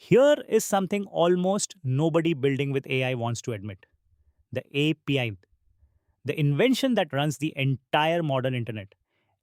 Here is something almost nobody building with AI wants to admit: the API, the invention that runs the entire modern internet.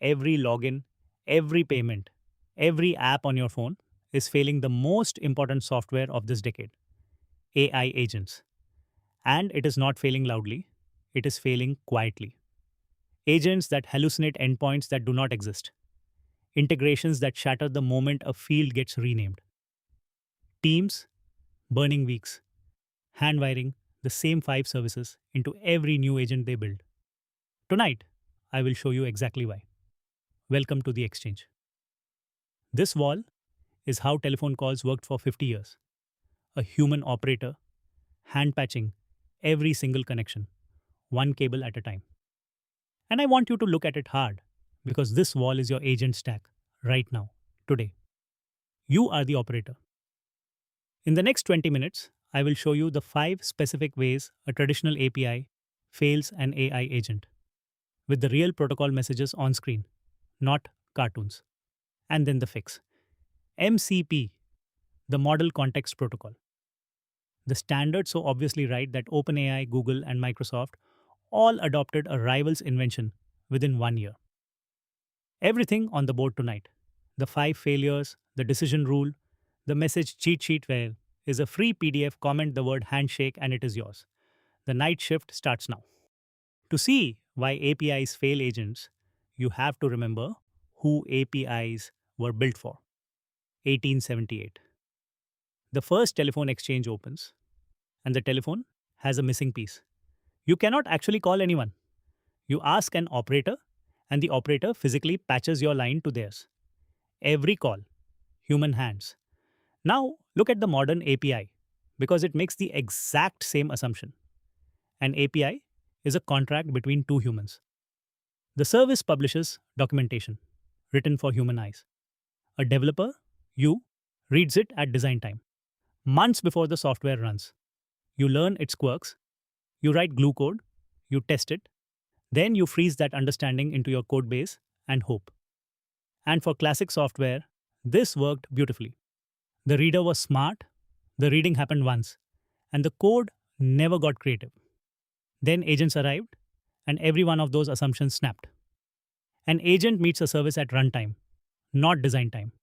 Every login, every payment, every app on your phone is failing the most important software of this decade: AI agents. And it is not failing loudly, it is failing quietly. Agents that hallucinate endpoints that do not exist, integrations that shatter the moment a field gets renamed, teams burning weeks, hand wiring the same 5 services into every new agent they build. Tonight, I will show you exactly why. Welcome to the exchange. This wall is how telephone calls worked for 50 years. A human operator, hand patching every single connection, one cable at a time. And I want you to look at it hard because this wall is your agent stack right now, today. You are the operator. In the next 20 minutes, I will show you the 5 specific ways a traditional API fails an AI agent, with the real protocol messages on screen, not cartoons. And then the fix: MCP, the Model Context Protocol. The standard so obviously right that OpenAI, Google, and Microsoft all adopted a rival's invention within 1 year. Everything on the board tonight: the 5 failures, the decision rule, the message cheat sheet where is a free PDF. Comment the word handshake and it is yours. The night shift starts now. To see why APIs fail agents, you have to remember who APIs were built for. 1878. The first telephone exchange opens, and the telephone has a missing piece. You cannot actually call anyone. You ask an operator, and the operator physically patches your line to theirs. Every call, human hands. Now, look at the modern API because it makes the exact same assumption. An API is a contract between two humans. The service publishes documentation written for human eyes. A developer, you, reads it at design time, months before the software runs. You learn its quirks, you write glue code, you test it, then you freeze that understanding into your code base and hope. And for classic software, this worked beautifully. The reader was smart, the reading happened once, and the code never got creative. Then agents arrived, and every one of those assumptions snapped. An agent meets a service at runtime, not design time.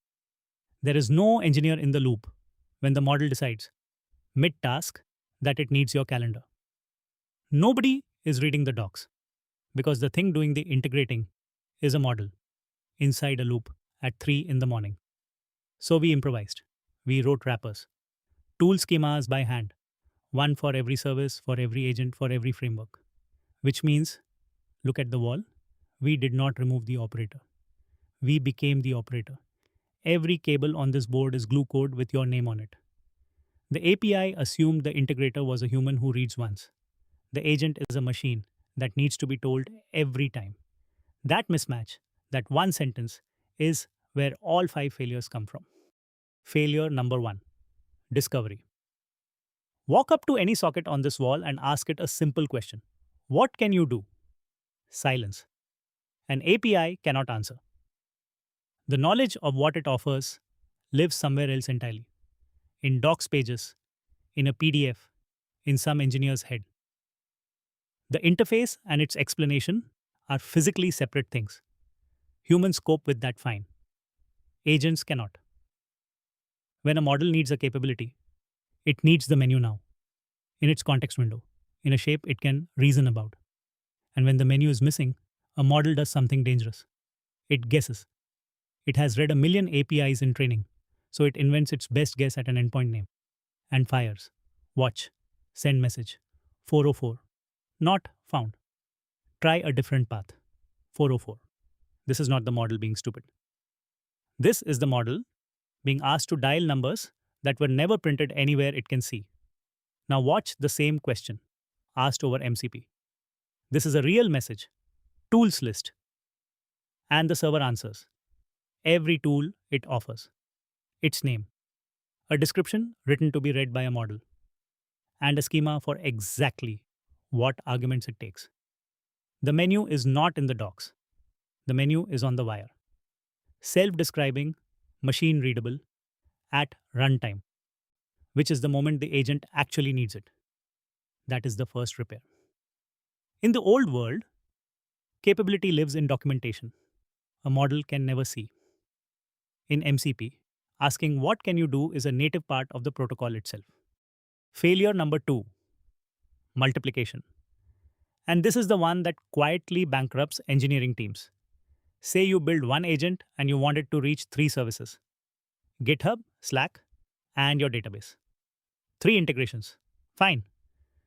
There is no engineer in the loop when the model decides, mid task, that it needs your calendar. Nobody is reading the docs because the thing doing the integrating is a model inside a loop at 3 in the morning. So we improvised. We wrote wrappers, tool schemas by hand, one for every service, for every agent, for every framework. Which means, look at the wall, we did not remove the operator. We became the operator. Every cable on this board is glue code with your name on it. The API assumed the integrator was a human who reads once. The agent is a machine that needs to be told every time. That mismatch, that one sentence, is where all 5 failures come from. Failure number 1: discovery. Walk up to any socket on this wall and ask it a simple question: what can you do? Silence. An API cannot answer. The knowledge of what it offers lives somewhere else entirely: in docs pages, in a PDF, in some engineer's head. The interface and its explanation are physically separate things. Humans cope with that fine. Agents cannot. When a model needs a capability, it needs the menu now, in its context window, in a shape it can reason about. And when the menu is missing, a model does something dangerous. It guesses. It has read a million APIs in training, so it invents its best guess at an endpoint name and fires. Watch, send message, 404. Not found. Try a different path. 404. This is not the model being stupid. This is the model being asked to dial numbers that were never printed anywhere it can see. Now watch the same question asked over MCP. This is a real message. Tools list. And the server answers. Every tool it offers. Its name. A description written to be read by a model. And a schema for exactly what arguments it takes. The menu is not in the docs. The menu is on the wire. Self-describing, machine readable, at runtime. which is the moment the agent actually needs it. That is the first repair. In the old world, capability lives in documentation. A model can never see. In MCP, asking what can you do is a native part of the protocol itself. Failure number 2, multiplication. And this is the one that quietly bankrupts engineering teams. Say you build one agent and you want it to reach 3 services: GitHub, Slack, and your database. 3 integrations. Fine.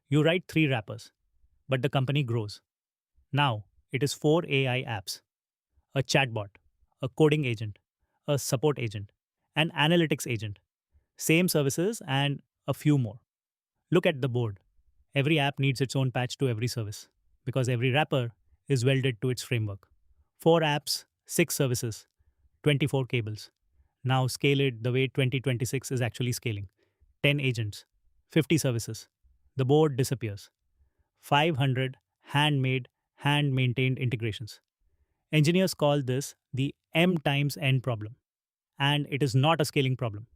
You write 3 wrappers, but the company grows. Now it is 4 AI apps: a chatbot, a coding agent, a support agent, an analytics agent, same services, and a few more. Look at the board. Every app needs its own patch to every service because every wrapper is welded to its framework. 4 apps, 6 services, 24 cables. Now scale it the way 2026 is actually scaling: 10 agents, 50 services. The board disappears. 500 handmade, hand maintained integrations. Engineers call this the M times N problem. And it is not a scaling problem,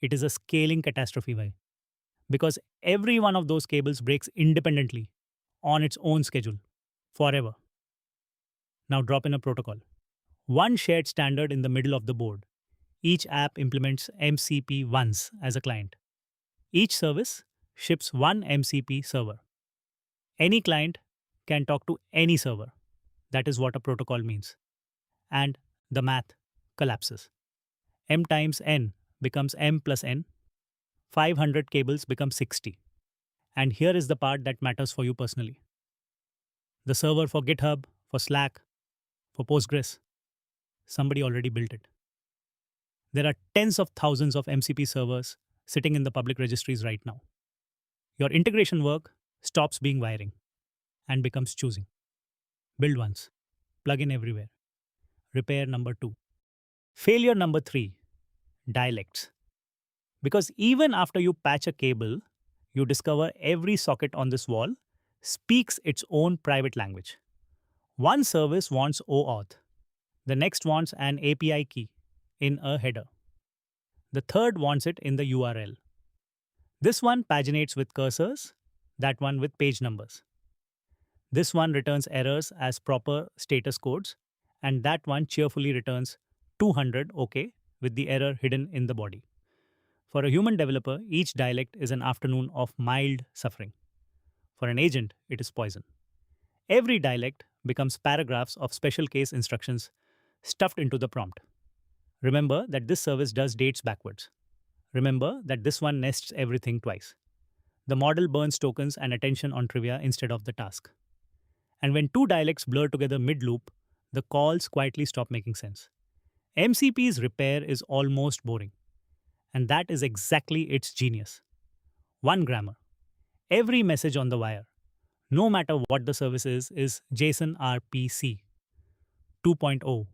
it is a scaling catastrophe. Why? Because every one of those cables breaks independently on its own schedule forever. Now drop in a protocol. One shared standard in the middle of the board. Each app implements MCP once as a client. Each service ships one MCP server. Any client can talk to any server. That is what a protocol means. And the math collapses. M times N becomes M plus N. 500 cables become 60. And here is the part that matters for you personally. The server for GitHub, for Slack, for Postgres, somebody already built it. There are tens of thousands of MCP servers sitting in the public registries right now. Your integration work stops being wiring and becomes choosing. Build once, plug in everywhere. Repair number 2. Failure number 3, dialects. Because even after you patch a cable, you discover every socket on this wall speaks its own private language. One service wants OAuth. The next wants an API key in a header. The third wants it in the URL. This one paginates with cursors, that one with page numbers. This one returns errors as proper status codes, and that one cheerfully returns 200 OK with the error hidden in the body. For a human developer, each dialect is an afternoon of mild suffering. For an agent, it is poison. Every dialect becomes paragraphs of special case instructions stuffed into the prompt. Remember that this service does dates backwards. Remember that this one nests everything twice. The model burns tokens and attention on trivia instead of the task. And when 2 dialects blur together mid-loop, the calls quietly stop making sense. MCP's repair is almost boring. And that is exactly its genius. 1 grammar. Every message on the wire, no matter what the service is JSON RPC. 2.0.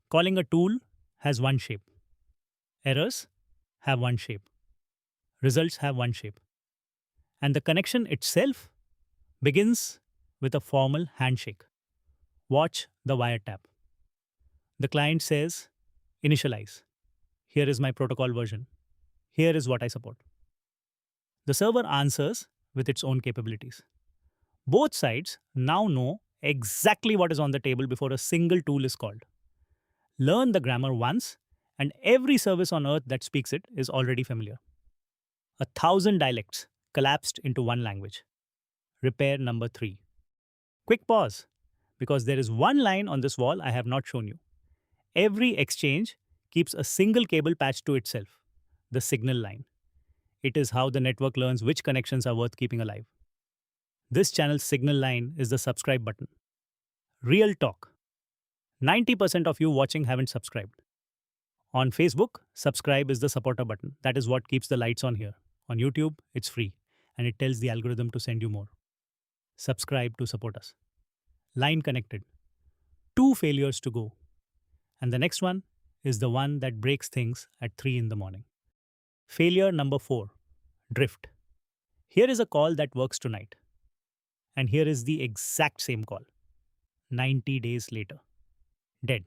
Calling a tool has 1 shape. Errors have 1 shape. Results have 1 shape. And the connection itself begins with a formal handshake. Watch the wiretap. The client says, initialize. Here is my protocol version. Here is what I support. The server answers with its own capabilities. Both sides now know exactly what is on the table before a single tool is called. Learn the grammar once, and every service on earth that speaks it is already familiar. 1,000 dialects collapsed into one language. Repair number 3. Quick pause, because there is one line on this wall I have not shown you. Every exchange keeps a single cable patched to itself, the signal line. It is how the network learns which connections are worth keeping alive. This channel's signal line is the subscribe button. Real talk. 90% of you watching haven't subscribed. On Facebook, subscribe is the supporter button. That is what keeps the lights on here. On YouTube, it's free, and it tells the algorithm to send you more. Subscribe to support us. Line connected. 2 failures to go. And the next one is the one that breaks things at 3 in the morning. Failure number 4. Drift. Here is a call that works tonight. And here is the exact same call. 90 days later. Dead.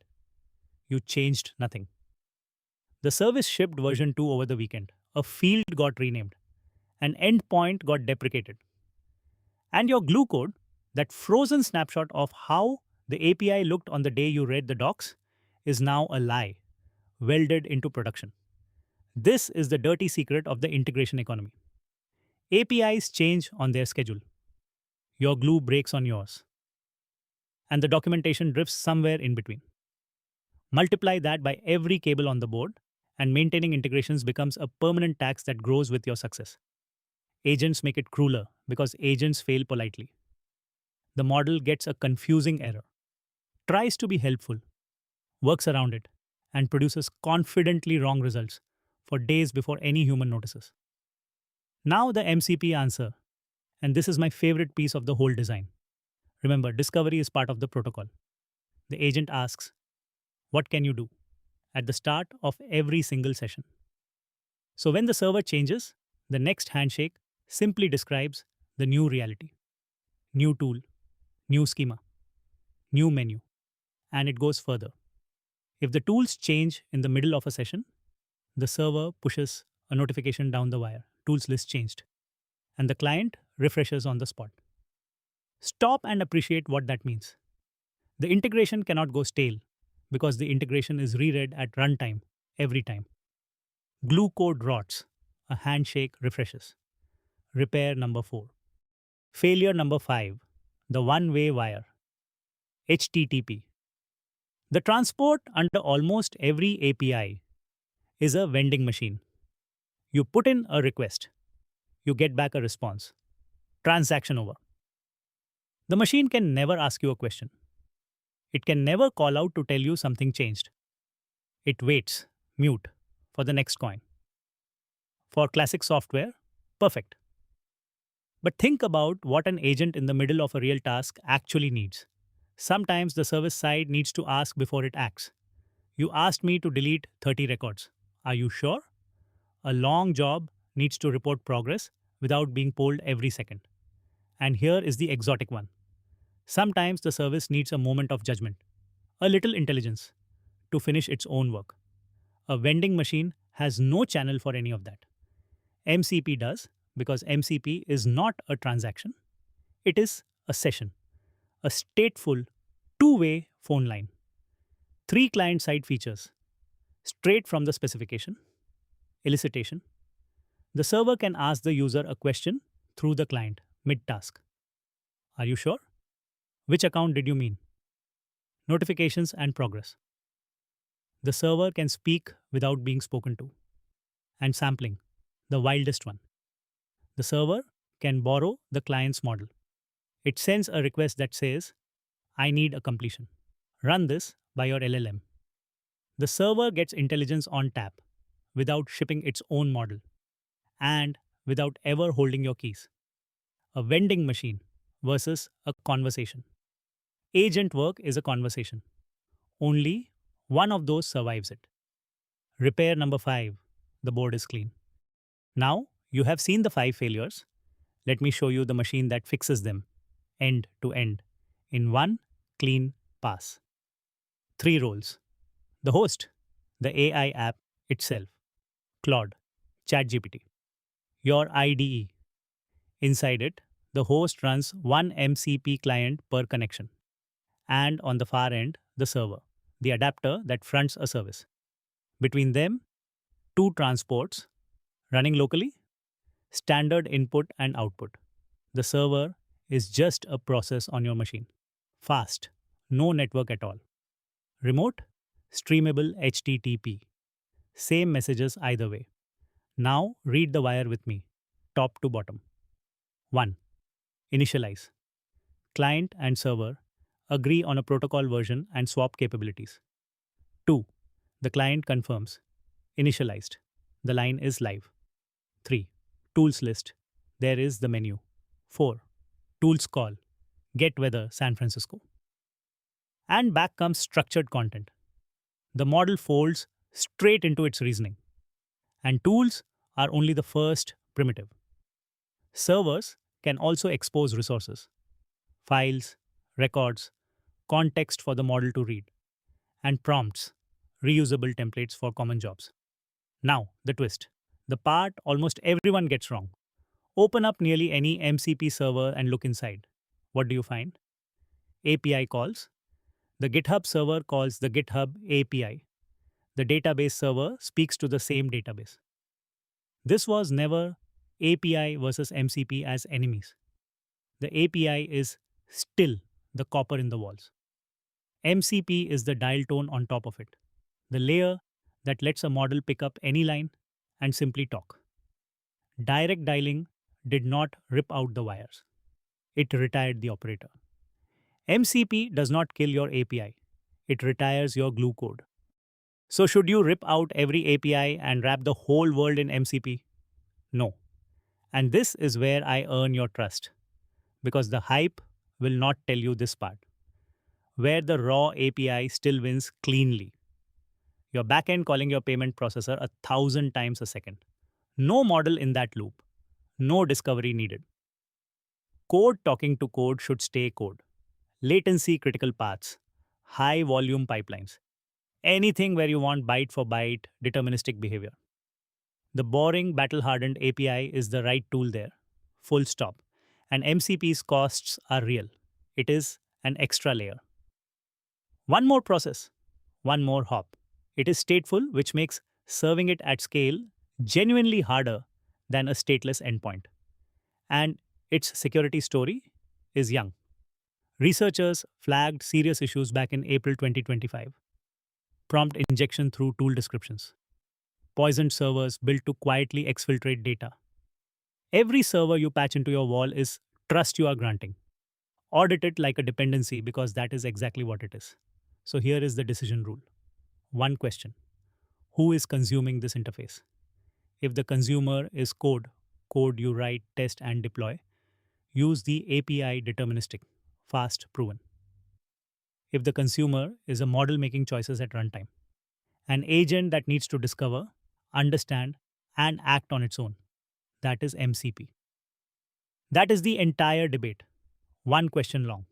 You changed nothing. The service shipped version 2 over the weekend. a field got renamed, an endpoint got deprecated. And your glue code, that frozen snapshot of how the API looked on the day you read the docs, is now a lie, welded into production. This is the dirty secret of the integration economy. APIs change on their schedule. Your glue breaks on yours. And the documentation drifts somewhere in between. Multiply that by every cable on the board, and maintaining integrations becomes a permanent tax that grows with your success. Agents make it crueler because agents fail politely. The model gets a confusing error, tries to be helpful, works around it, and produces confidently wrong results for days before any human notices. Now, the MCP answer, and this is my favorite piece of the whole design. Remember, discovery is part of the protocol. The agent asks, "What can you do?" at the start of every single session. So when the server changes, the next handshake simply describes the new reality, new tool, new schema, new menu, and it goes further. If the tools change in the middle of a session, the server pushes a notification down the wire, tools list changed, and the client refreshes on the spot. Stop and appreciate what that means. The integration cannot go stale because the integration is reread at runtime every time. Glue code rots, a handshake refreshes. Repair number 4. Failure number 5, the one-way wire. HTTP. The transport under almost every API is a vending machine. You put in a request, you get back a response. Transaction over. The machine can never ask you a question. It can never call out to tell you something changed. It waits, mute, for the next coin. For classic software, perfect. But think about what an agent in the middle of a real task actually needs. Sometimes the service side needs to ask before it acts. You asked me to delete 30 records. Are you sure? A long job needs to report progress without being polled every second. And here is the exotic one. Sometimes the service needs a moment of judgment, a little intelligence, to finish its own work. A vending machine has no channel for any of that. MCP does, because MCP is not a transaction. It is a session, a stateful, two-way phone line. 3 client-side features, straight from the specification. Elicitation. The server can ask the user a question through the client mid-task. Are you sure? Which account did you mean? Notifications and progress. The server can speak without being spoken to. And sampling, the wildest one. The server can borrow the client's model. It sends a request that says, "I need a completion. Run this by your LLM." The server gets intelligence on tap without shipping its own model and without ever holding your keys. A vending machine versus a conversation. Agent work is a conversation. Only one of those survives it. Repair number 5. The board is clean. Now you have seen the 5 failures. Let me show you the machine that fixes them end to end in one clean pass. 3 roles. The host, the AI app itself, Claude, ChatGPT. Your IDE. Inside it, the host runs one MCP client per connection. And on the far end, the server, the adapter that fronts a service. Between them, 2 transports running locally, standard input and output. The server is just a process on your machine. Fast, no network at all. Remote, streamable HTTP. Same messages either way. Now read the wire with me, top to bottom. 1. Initialize. Client and server agree on a protocol version and swap capabilities. 2. The client confirms. Initialized. The line is live. 3. Tools list. There is the menu. 4. Tools call. Get weather San Francisco. And back comes structured content. The model folds straight into its reasoning. And tools are only the first primitive. Servers can also expose resources, files, records, context for the model to read, and prompts, reusable templates for common jobs. Now, the twist. The part almost everyone gets wrong. Open up nearly any MCP server and look inside. What do you find? API calls. The GitHub server calls the GitHub API. The database server speaks to the same database. This was never API versus MCP as enemies. The API is still the copper in the walls. MCP is the dial tone on top of it, the layer that lets a model pick up any line and simply talk. Direct dialing did not rip out the wires, it retired the operator. MCP does not kill your API, it retires your glue code. So, should you rip out every API and wrap the whole world in MCP? No. And this is where I earn your trust, because the hype will not tell you this part, where the raw API still wins cleanly. Your backend calling your payment processor 1,000 times a second. No model in that loop. No discovery needed. Code talking to code should stay code. Latency critical paths. High volume pipelines. Anything where you want byte for byte deterministic behavior. The boring battle hardened API is the right tool there. Full stop. And MCP's costs are real. It is an extra layer. One more process. One more hop. It is stateful, which makes serving it at scale genuinely harder than a stateless endpoint. And its security story is young. Researchers flagged serious issues back in April 2025. Prompt injection through tool descriptions. Poisoned servers built to quietly exfiltrate data. Every server you patch into your wall is trust you are granting. Audit it like a dependency because that is exactly what it is. So here is the decision rule. One question. Who is consuming this interface? If the consumer is code you write, test, and deploy, use the API deterministic, fast, proven. If the consumer is a model making choices at runtime, an agent that needs to discover, understand, and act on its own, that is MCP. That is the entire debate. One question long.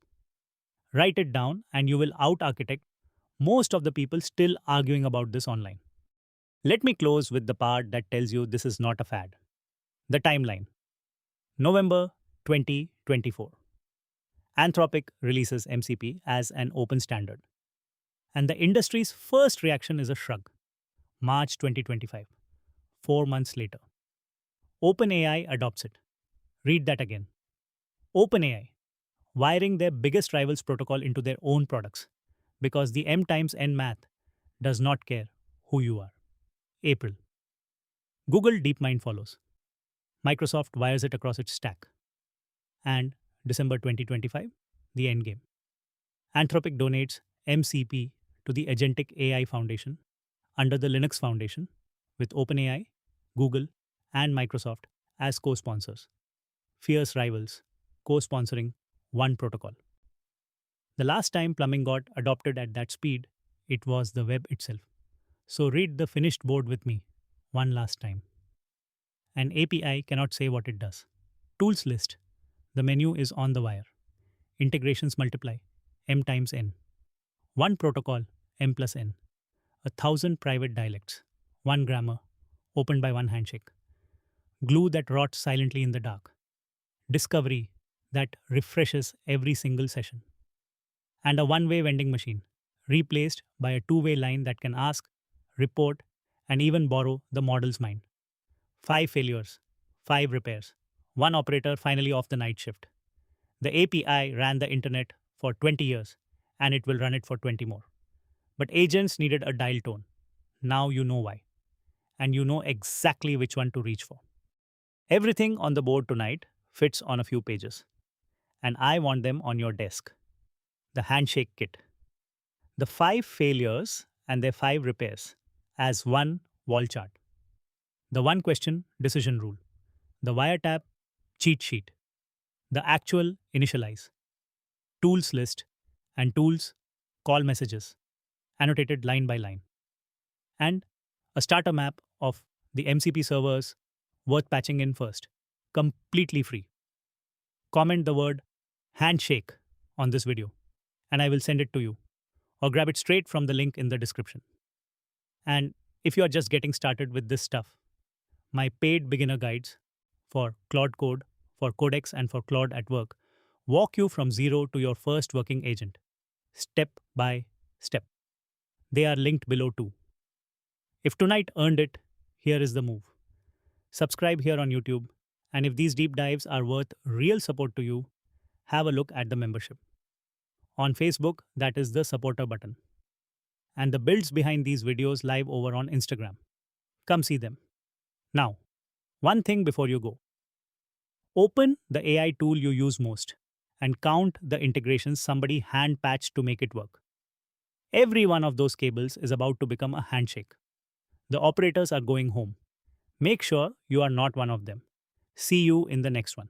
Write it down and you will out architect most of the people still arguing about this online. Let me close with the part that tells you this is not a fad. The timeline. November 2024. Anthropic releases MCP as an open standard. And the industry's first reaction is a shrug. March 2025. 4 months later. OpenAI adopts it. Read that again. OpenAI, wiring their biggest rival's protocol into their own products because the M times N math does not care who you are. April. Google DeepMind follows. Microsoft wires it across its stack. And December 2025, the endgame. Anthropic donates MCP to the Agentic AI Foundation under the Linux Foundation with OpenAI, Google, and Microsoft as co-sponsors. Fierce rivals, co-sponsoring one protocol. The last time plumbing got adopted at that speed, it was the web itself. So read the finished board with me one last time. An API cannot say what it does. Tools list. The menu is on the wire. Integrations multiply. M times N. One protocol, M plus N. 1,000 private dialects. One grammar. Opened by one handshake. Glue that rots silently in the dark. Discovery that refreshes every single session. And a one-way vending machine, replaced by a two-way line that can ask, report, and even borrow the model's mind. 5 failures, 5 repairs, 1 operator finally off the night shift. The API ran the internet for 20 years, and it will run it for 20 more. But agents needed a dial tone. Now you know why. And you know exactly which one to reach for. Everything on the board tonight fits on a few pages. And I want them on your desk. The Handshake Kit. The 5 failures and their 5 repairs as one wall chart. The one question decision rule. The wiretap cheat sheet. The actual initialize. Tools list and tools call messages. Annotated line by line. And a starter map of the MCP servers worth patching in first. Completely free. Comment the word handshake on this video and I will send it to you, or grab it straight from the link in the description. And if you are just getting started with this stuff, My paid beginner guides for Claude Code, for Codex, and for Claude at Work walk you from zero to your first working agent, step by step. They are linked below too. If tonight earned it, here is the move. Subscribe here on YouTube, and if these deep dives are worth real support to you, have a look at the membership. On Facebook, that is the supporter button. And the builds behind these videos live over on Instagram. Come see them. Now, one thing before you go. Open the AI tool you use most and count the integrations somebody hand patched to make it work. Every one of those cables is about to become a handshake. The operators are going home. Make sure you are not one of them. See you in the next one.